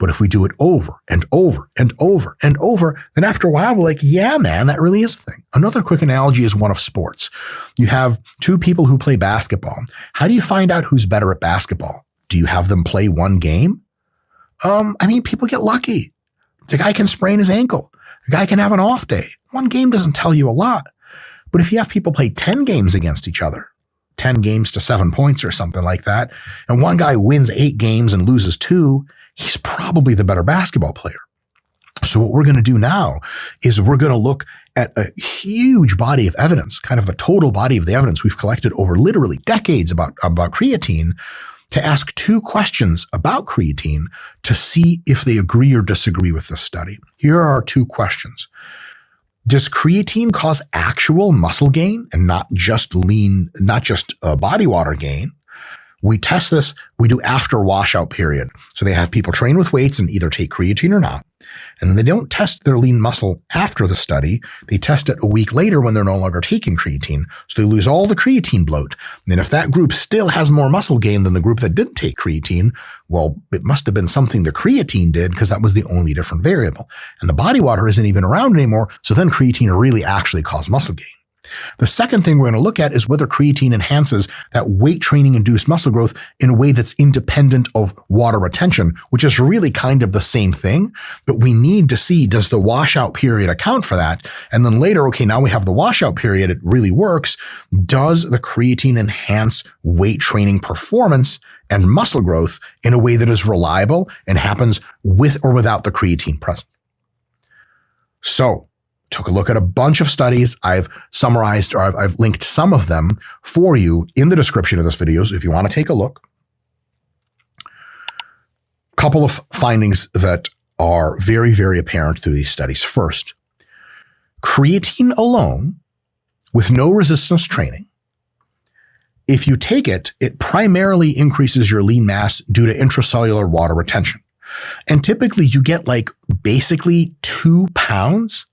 But if we do it over and over and over and over, then after a while, we're like, yeah, man, that really is a thing. Another quick analogy is one of sports. You have two people who play basketball. How do you find out who's better at basketball? Do you have them play one game? People get lucky. The guy can sprain his ankle. The guy can have an off day. One game doesn't tell you a lot. But if you have people play 10 games against each other, 10 games to 7 points or something like that, and one guy wins 8 games and loses 2, he's probably the better basketball player. So what we're going to do now is we're going to look at a huge body of evidence, kind of the total body of the evidence we've collected over literally decades about creatine, to ask 2 questions about creatine to see if they agree or disagree with this study. Here are our 2 questions. Does creatine cause actual muscle gain and not just body water gain? We test this, we do after washout period. So they have people train with weights and either take creatine or not. And then they don't test their lean muscle after the study. They test it a week later when they're no longer taking creatine. So they lose all the creatine bloat. And if that group still has more muscle gain than the group that didn't take creatine, well, it must have been something the creatine did because that was the only different variable. And the body water isn't even around anymore. So then creatine really actually caused muscle gain. The second thing we're going to look at is whether creatine enhances that weight training induced muscle growth in a way that's independent of water retention, which is really kind of the same thing. But we need to see, does the washout period account for that? And then later, okay, now we have the washout period. It really works. Does the creatine enhance weight training performance and muscle growth in a way that is reliable and happens with or without the creatine present? So, took a look at a bunch of studies. I've summarized or I've linked some of them for you in the description of this video if you want to take a look. Couple of findings that are very, very apparent through these studies. First, creatine alone with no resistance training, if you take it, it primarily increases your lean mass due to intracellular water retention. And typically you get like basically 2 pounds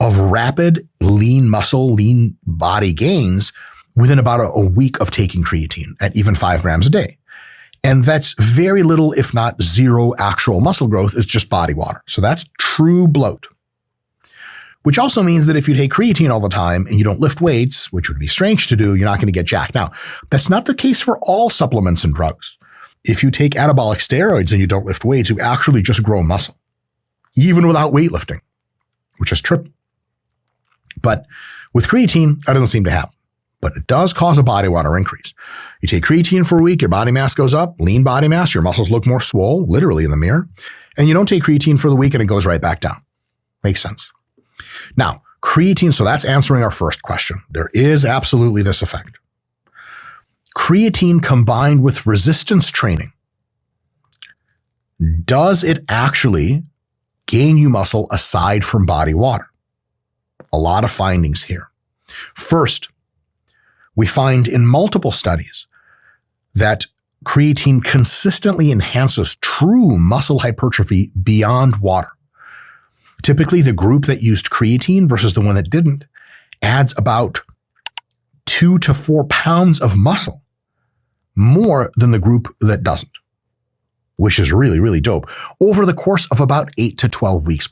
of rapid lean muscle, lean body gains within about a week of taking creatine at even 5 grams a day. And that's very little, if not zero, actual muscle growth. It's just body water. So that's true bloat. Which also means that if you take creatine all the time and you don't lift weights, which would be strange to do, you're not going to get jacked. Now, that's not the case for all supplements and drugs. If you take anabolic steroids and you don't lift weights, you actually just grow muscle, even without weightlifting, which is trippy. But with creatine, that doesn't seem to happen. But it does cause a body water increase. You take creatine for a week, your body mass goes up, lean body mass, your muscles look more swole, literally in the mirror. And you don't take creatine for the week and it goes right back down. Makes sense. Now, creatine, so that's answering our first question. There is absolutely this effect. Creatine combined with resistance training, does it actually gain you muscle aside from body water? A lot of findings here. First, we find in multiple studies that creatine consistently enhances true muscle hypertrophy beyond water. Typically, the group that used creatine versus the one that didn't adds about 2 to 4 pounds of muscle more than the group that doesn't, which is really, really dope, over the course of about 8 to 12 weeks